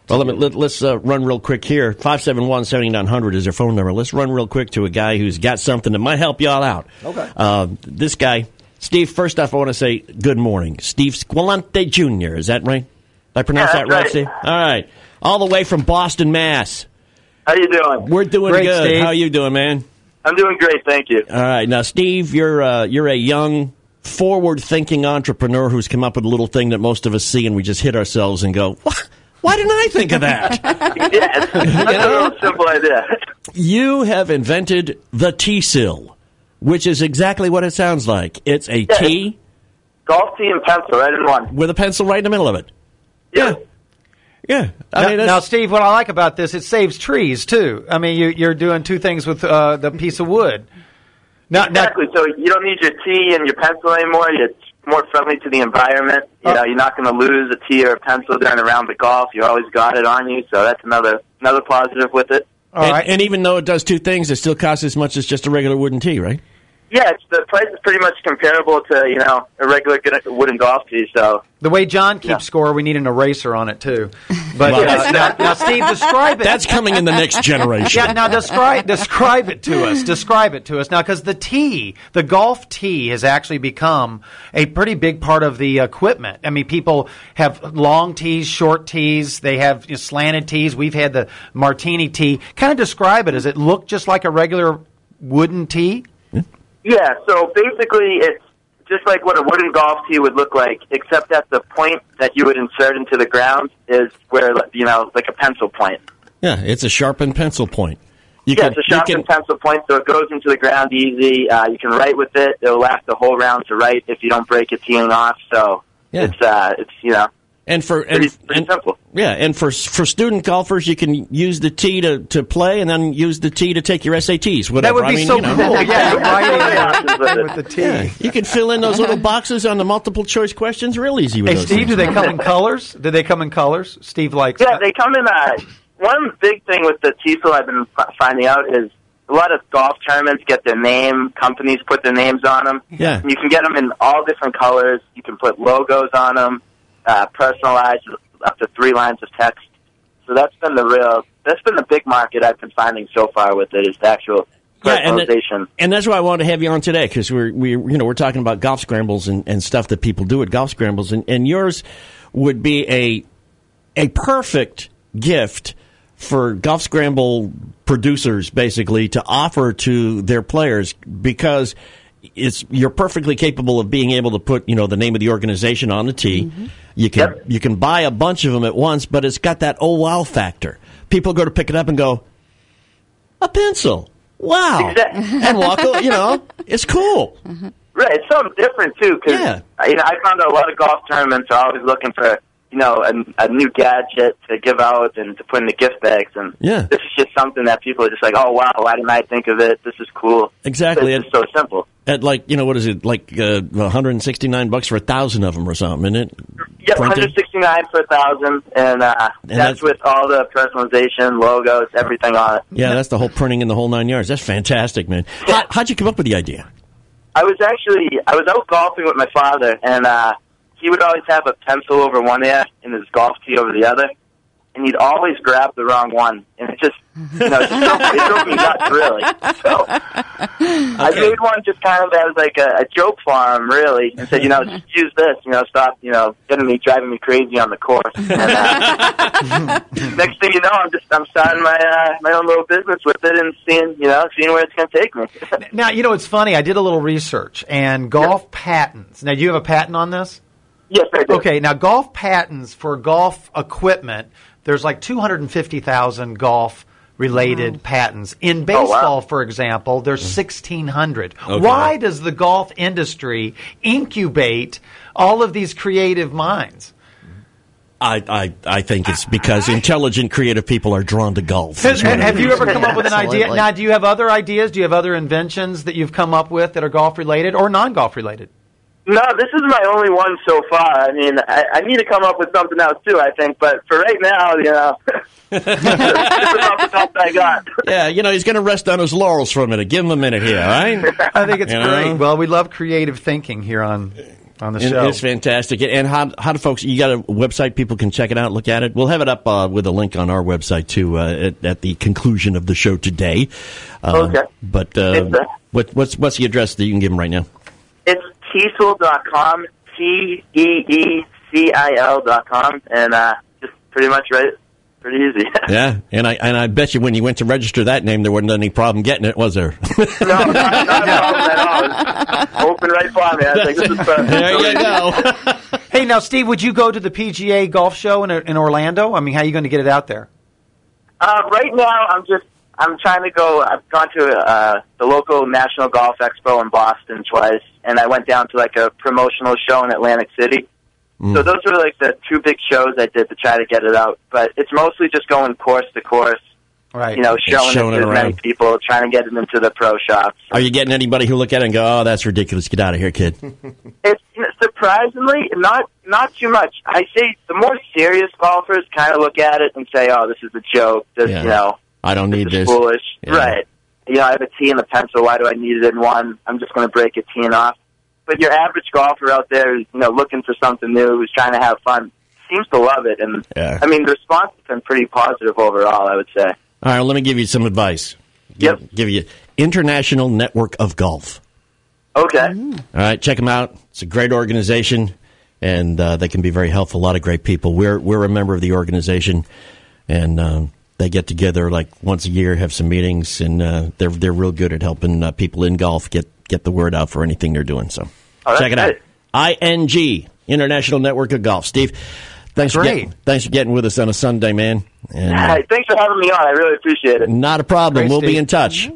Well, let's run real quick here. 571-7900 is their phone number. Let's run real quick to a guy who's got something that might help you all out. Okay. This guy, Steve, first off, I want to say good morning. Steve Squillante Jr., is that right? Did I pronounce that right, Steve? All right. All the way from Boston, Mass. How you doing? We're doing great, good. Steve. How are you doing, man? I'm doing great, thank you. All right. Now, Steve, you're a young, forward-thinking entrepreneur who's come up with a little thing that most of us see and we just hit ourselves and go, what? Why didn't I think of that? Yeah, that's a real simple idea. You have invented the Teecil, which is exactly what it sounds like. It's a tee. Golf tee and pencil right in one. With a pencil right in the middle of it. Yeah. Yeah. Now, Steve, what I like about this, it saves trees, too. I mean, you're doing two things with the piece of wood. Exactly. So you don't need your tee and your pencil anymore. It's more friendly to the environment. You know, you're not going to lose a tee or a pencil during a round of golf. You always got it on you, so that's another positive with it. All right. And even though it does two things, it still costs as much as just a regular wooden tee, right? Yeah, the price is pretty much comparable to, a regular wooden golf tee, so... The way John keeps score, we need an eraser on it, too. But now, Steve, describe it. That's coming in the next generation. Yeah, now describe it to us. Describe it to us. Now, because the golf tee has actually become a pretty big part of the equipment. I mean, people have long tees, short tees. They have slanted tees. We've had the martini tee. Kind of describe it. Does it look just like a regular wooden tee? Yeah, so basically it's just like what a wooden golf tee would look like, except that the point that you would insert into the ground is where, like a pencil point. Yeah, it's a sharpened pencil point. It's a sharpened pencil point, so it goes into the ground easy. You can write with it. It'll last the whole round to write if you don't break it teeing off. So it's pretty simple. Yeah, and for student golfers, you can use the tee to play, and then use the tee to take your SATs. Whatever. That would be so cool. Yeah, with the tee. Yeah, you can fill in those little boxes on the multiple choice questions real easy with Hey, those Steve, things. do they come in colors? Do they come in colors? Steve likes. Yeah, they come in. One big thing with the Teecil I've been finding out is a lot of golf tournaments get their name. Companies put their names on them. Yeah, and you can get them in all different colors. You can put logos on them. Personalized up to 3 lines of text. So that's been the big market I've been finding so far with it, is the actual personalization. And that's why I wanted to have you on today, because we're talking about golf scrambles and stuff that people do at golf scrambles, and yours would be a perfect gift for golf scramble producers, basically, to offer to their players, because you're perfectly capable of being able to put the name of the organization on the tee. Mm-hmm. You can buy a bunch of them at once, but it's got that wow factor. People go to pick it up and go, a pencil, wow, exactly. And walk. It's cool. Mm-hmm. Right, it's something different too. Because I found out a lot of golf tournaments are always looking for a new gadget to give out and to put in the gift bags. And this is just something that people are just like, oh, wow, why didn't I think of it? This is cool. Exactly. It's so simple. At what is it, $169 for 1,000 of them or something, isn't it? Yeah, $169 for 1,000, and that's with all the personalization, logos, everything on it. Yeah, that's the whole printing and the whole 9 yards. That's fantastic, man. How'd you come up with the idea? I was out golfing with my father, and he would always have a pencil over one ear and his golf tee over the other, and he'd always grab the wrong one, and it just, it drove me nuts, really. So I made one just kind of as like a joke for him, really, and said, just use this, stop, driving me crazy on the course. And next thing you know, I'm starting my own little business with it and seeing where it's going to take me. Now, it's funny. I did a little research, and golf patents. Now, do you have a patent on this? Yes, I do. Okay, now golf patents for golf equipment, there's like 250,000 golf-related patents. In baseball, for example, there's 1,600. Okay. Why does the golf industry incubate all of these creative minds? I think it's because intelligent, creative people are drawn to golf. Have you ever come up with an idea? Now, do you have other ideas? Do you have other inventions that you've come up with that are golf-related or non-golf-related? No, this is my only one so far. I mean, I need to come up with something else, too, I think. But for right now, this is about the top I got. Yeah, he's going to rest on his laurels for a minute. Give him a minute here, all right? I think it's great. Well, we love creative thinking here on on the show. It's fantastic. And how do folks, you got a website people can check it out, look at it? We'll have it up with a link on our website, too, at the conclusion of the show today. Okay. But what's the address that you can give them right now? It's Teecil.com, Teecil.com, and just pretty much right. Pretty easy. Yeah, and I bet you when you went to register that name, there wasn't any problem getting it, was there? No, not at all. It was open right for me. I think this is perfect. There you go. Hey, now, Steve, would you go to the PGA Golf Show in Orlando? I mean, how are you going to get it out there? Right now, I'm trying to go. I've gone to the local National Golf Expo in Boston twice, and I went down to like a promotional show in Atlantic City. So those were like the two big shows I did to try to get it out. But it's mostly just going course to course, right? You know, showing it to as many people, trying to get it into the pro shops. Are you getting anybody who look at it and go, "Oh, that's ridiculous. Get out of here, kid"? It's surprisingly not too much. I say the more serious golfers kind of look at it and say, "Oh, this is a joke. This, you know, I don't need this. Foolish, yeah. Right? You know, I have a tee and a pencil. Why do I need it in one? I'm just going to break a tee off." But your average golfer out there, you know, looking for something new, who's trying to have fun, seems to love it. And I mean, the response has been pretty positive overall, I would say. All right, let me give you some advice. Give you International Network of Golf. Okay. All right, check them out. It's a great organization, and they can be very helpful. A lot of great people. We're a member of the organization, and they get together like once a year, have some meetings, and they're real good at helping people in golf get the word out for anything they're doing. So check it out. ING, International Network of Golf. Steve, thanks for getting with us on a Sunday, man. And, thanks for having me on. I really appreciate it. Not a problem. We'll be in touch.